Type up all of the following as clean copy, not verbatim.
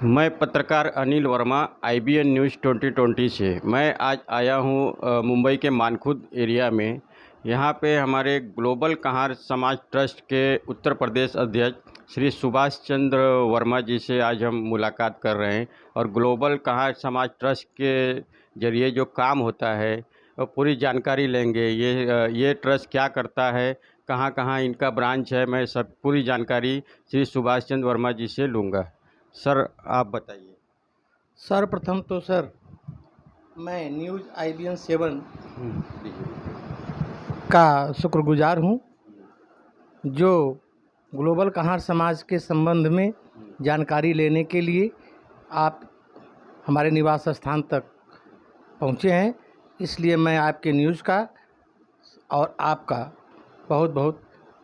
मैं पत्रकार Anil Verma IBN news 2020 से। मैं आज आया हूँ मुंबई के मानखुद एरिया में। यहाँ पे हमारे ग्लोबल कहार समाज ट्रस्ट के उत्तर प्रदेश अध्यक्ष श्री सुभाष चंद्र वर्मा जी से आज हम मुलाकात कर रहे हैं और ग्लोबल कहार समाज ट्रस्ट के ज़रिए जो काम होता है वो पूरी जानकारी लेंगे। ये ट्रस्ट क्या करता है, कहाँ कहाँ इनका ब्रांच है, मैं सब पूरी जानकारी श्री सुभाष चंद्र वर्मा जी से लूँगा। सर आप बताइए। सर्वप्रथम तो सर मैं न्यूज़ IBN 7 का शुक्रगुजार हूँ जो ग्लोबल कहार समाज के संबंध में जानकारी लेने के लिए आप हमारे निवास स्थान तक पहुँचे हैं। इसलिए मैं आपके न्यूज़ का और आपका बहुत बहुत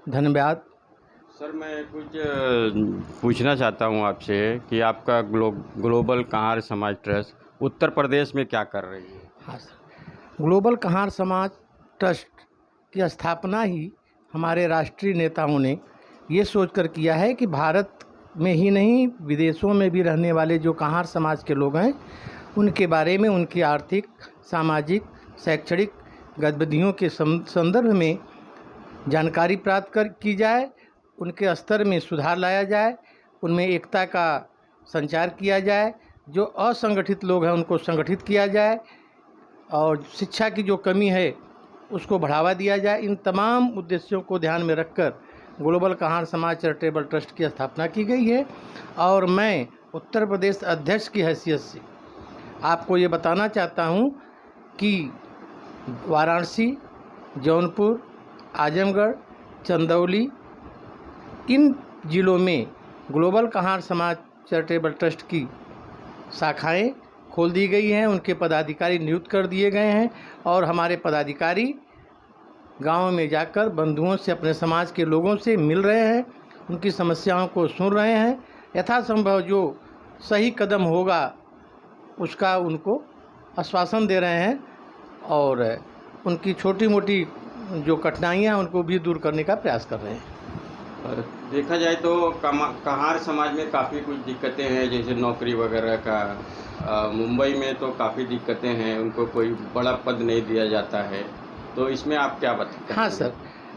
धन्यवाद। सर मैं कुछ पूछना चाहता हूँ आपसे कि आपका ग्लोबल कहार समाज ट्रस्ट उत्तर प्रदेश में क्या कर रही है? हाँ सर, ग्लोबल कहार समाज ट्रस्ट की स्थापना ही हमारे राष्ट्रीय नेताओं ने ये सोचकर किया है कि भारत में ही नहीं विदेशों में भी रहने वाले जो कहार समाज के लोग हैं उनके बारे में, उनकी आर्थिक, सामाजिक, शैक्षणिक गतिविधियों के संदर्भ में जानकारी प्राप्त की जाए, उनके स्तर में सुधार लाया जाए, उनमें एकता का संचार किया जाए, जो असंगठित लोग हैं उनको संगठित किया जाए और शिक्षा की जो कमी है उसको बढ़ावा दिया जाए। इन तमाम उद्देश्यों को ध्यान में रखकर ग्लोबल कहार समाज चैरिटेबल ट्रस्ट की स्थापना की गई है और मैं उत्तर प्रदेश अध्यक्ष की हैसियत से आपको ये बताना चाहता हूँ कि वाराणसी, जौनपुर, आजमगढ़, चंदौली इन ज़िलों में ग्लोबल कहार समाज चैरिटेबल ट्रस्ट की शाखाएं खोल दी गई हैं, उनके पदाधिकारी नियुक्त कर दिए गए हैं और हमारे पदाधिकारी गाँव में जाकर बंधुओं से, अपने समाज के लोगों से मिल रहे हैं, उनकी समस्याओं को सुन रहे हैं, यथासंभव जो सही कदम होगा उसका उनको आश्वासन दे रहे हैं और उनकी छोटी मोटी जो कठिनाइयाँ हैं उनको भी दूर करने का प्रयास कर रहे हैं। देखा जाए तो कहार समाज में काफ़ी कुछ दिक्कतें हैं, जैसे नौकरी वगैरह का। मुंबई में तो काफ़ी दिक्कतें हैं, उनको कोई बड़ा पद नहीं दिया जाता है, तो इसमें आप क्या बताते हैं? हाँ सर,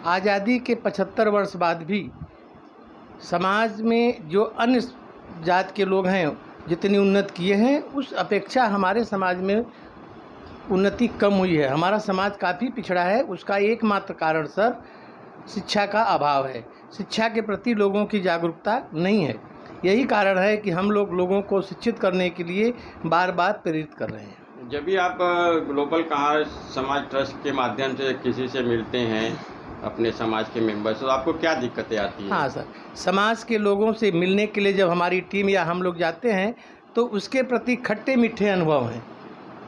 आज़ादी के 75 वर्ष बाद भी समाज में जो अन्य जात के लोग हैं जितनी उन्नति किए हैं उस अपेक्षा हमारे समाज में उन्नति कम हुई है। हमारा समाज काफ़ी पिछड़ा है। उसका एकमात्र कारण सर शिक्षा का अभाव है। शिक्षा के प्रति लोगों की जागरूकता नहीं है। यही कारण है कि हम लोगों को शिक्षित करने के लिए बार बार प्रेरित कर रहे हैं। जब भी आप ग्लोबल कहार समाज ट्रस्ट के माध्यम से किसी से मिलते हैं, अपने समाज के मेंबर्स, तो आपको क्या दिक्कतें आती हैं? हाँ सर, समाज के लोगों से मिलने के लिए जब हमारी टीम या हम लोग जाते हैं तो उसके प्रति खट्टे मीठे अनुभव हैं।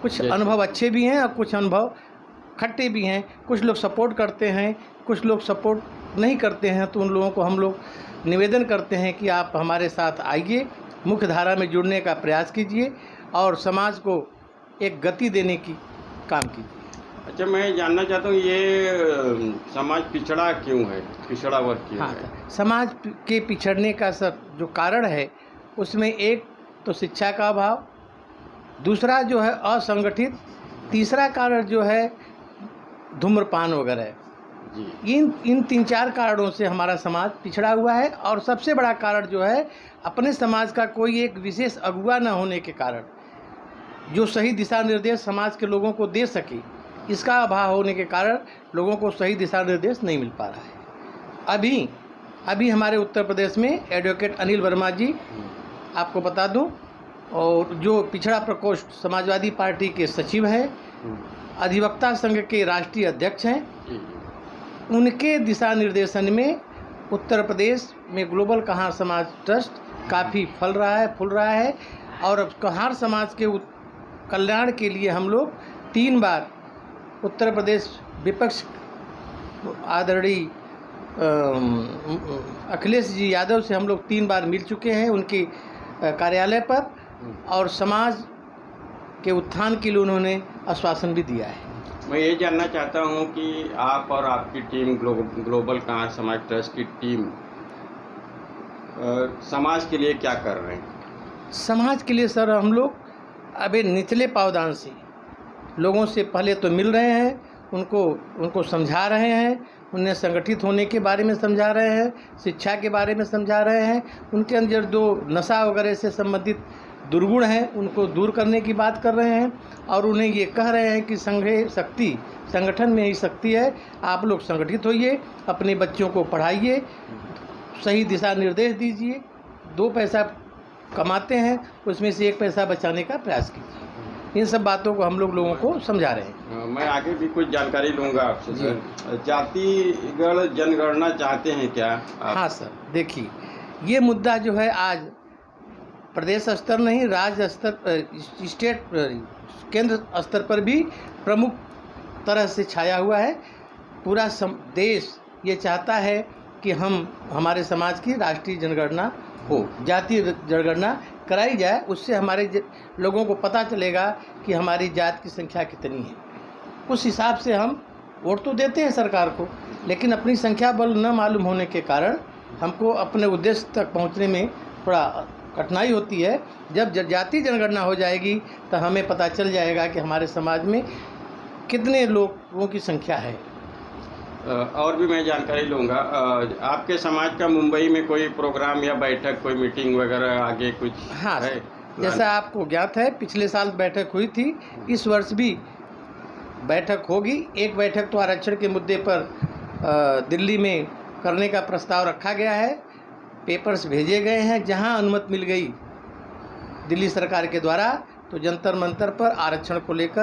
कुछ अनुभव अच्छे भी हैं और कुछ अनुभव खट्टे भी हैं। कुछ लोग सपोर्ट करते हैं, कुछ लोग सपोर्ट नहीं करते हैं, तो उन लोगों को हम लोग निवेदन करते हैं कि आप हमारे साथ आइए, मुख्य धारा में जुड़ने का प्रयास कीजिए और समाज को एक गति देने की काम कीजिए। अच्छा, मैं जानना चाहता हूँ ये समाज पिछड़ा क्यों है, पिछड़ा वर्ग क्यों है? समाज के पिछड़ने का सर जो कारण है उसमें एक तो शिक्षा का अभाव, दूसरा जो है असंगठित, तीसरा कारण जो है धूम्रपान वगैरह जी। इन 3-4 कारणों से हमारा समाज पिछड़ा हुआ है और सबसे बड़ा कारण जो है अपने समाज का कोई एक विशेष अगुवा न होने के कारण, जो सही दिशा निर्देश समाज के लोगों को दे सके, इसका अभाव होने के कारण लोगों को सही दिशा निर्देश नहीं मिल पा रहा है। अभी हमारे उत्तर प्रदेश में एडवोकेट अनिल वर्मा जी, आपको बता दूं, और जो पिछड़ा प्रकोष्ठ समाजवादी पार्टी के सचिव हैं, अधिवक्ता संघ के राष्ट्रीय अध्यक्ष हैं, उनके दिशा निर्देशन में उत्तर प्रदेश में ग्लोबल कहार समाज ट्रस्ट काफ़ी फूल रहा है और अब कहार समाज के कल्याण के लिए हम लोग 3 बार उत्तर प्रदेश विपक्ष आदरणीय अखिलेश जी यादव से हम लोग 3 बार मिल चुके हैं उनके कार्यालय पर और समाज के उत्थान के लिए उन्होंने आश्वासन भी दिया है। मैं ये जानना चाहता हूँ कि आप और आपकी टीम ग्लोबल कहार समाज ट्रस्ट की टीम समाज के लिए क्या कर रहे हैं? समाज के लिए सर हम लोग अभी निचले पावदान से लोगों से पहले तो मिल रहे हैं, उनको समझा रहे हैं, उन्हें संगठित होने के बारे में समझा रहे हैं, शिक्षा के बारे में समझा रहे हैं, उनके अंदर जो नशा वगैरह से संबंधित दुर्गुण हैं उनको दूर करने की बात कर रहे हैं और उन्हें ये कह रहे हैं कि संगठन में ही शक्ति है, आप लोग संगठित होइए, अपने बच्चों को पढ़ाइए, सही दिशा निर्देश दीजिए, 2 पैसा कमाते हैं उसमें से 1 पैसा बचाने का प्रयास कीजिए। इन सब बातों को हम लोगों को समझा रहे हैं। मैं आगे भी कुछ जानकारी लूँगा आपसे सर। जातिगण जनगणना चाहते हैं क्या आप? हाँ सर, देखिए ये मुद्दा जो है आज प्रदेश स्तर नहीं, राज्य स्तर, स्टेट, केंद्र स्तर पर भी प्रमुख तरह से छाया हुआ है। पूरा देश ये चाहता है कि हमारे समाज की राष्ट्रीय जनगणना हो, जातीय जनगणना कराई जाए, उससे हमारे लोगों को पता चलेगा कि हमारी जात की संख्या कितनी है। उस हिसाब से हम वोट तो देते हैं सरकार को, लेकिन अपनी संख्या बल न मालूम होने के कारण हमको अपने उद्देश्य तक पहुंचने में थोड़ा कठिनाई होती है। जब जातीय जनगणना हो जाएगी तो हमें पता चल जाएगा कि हमारे समाज में कितने लोगों की संख्या है। और भी मैं जानकारी लूँगा। आपके समाज का मुंबई में कोई प्रोग्राम या बैठक, कोई मीटिंग वगैरह आगे कुछ हाँ है? जैसा आपको ज्ञात है पिछले साल बैठक हुई थी, इस वर्ष भी बैठक होगी। एक बैठक तो आरक्षण के मुद्दे पर दिल्ली में करने का प्रस्ताव रखा गया है, पेपर्स भेजे गए हैं। जहां अनुमति मिल गई दिल्ली सरकार के द्वारा तो जंतर मंतर पर आरक्षण को लेकर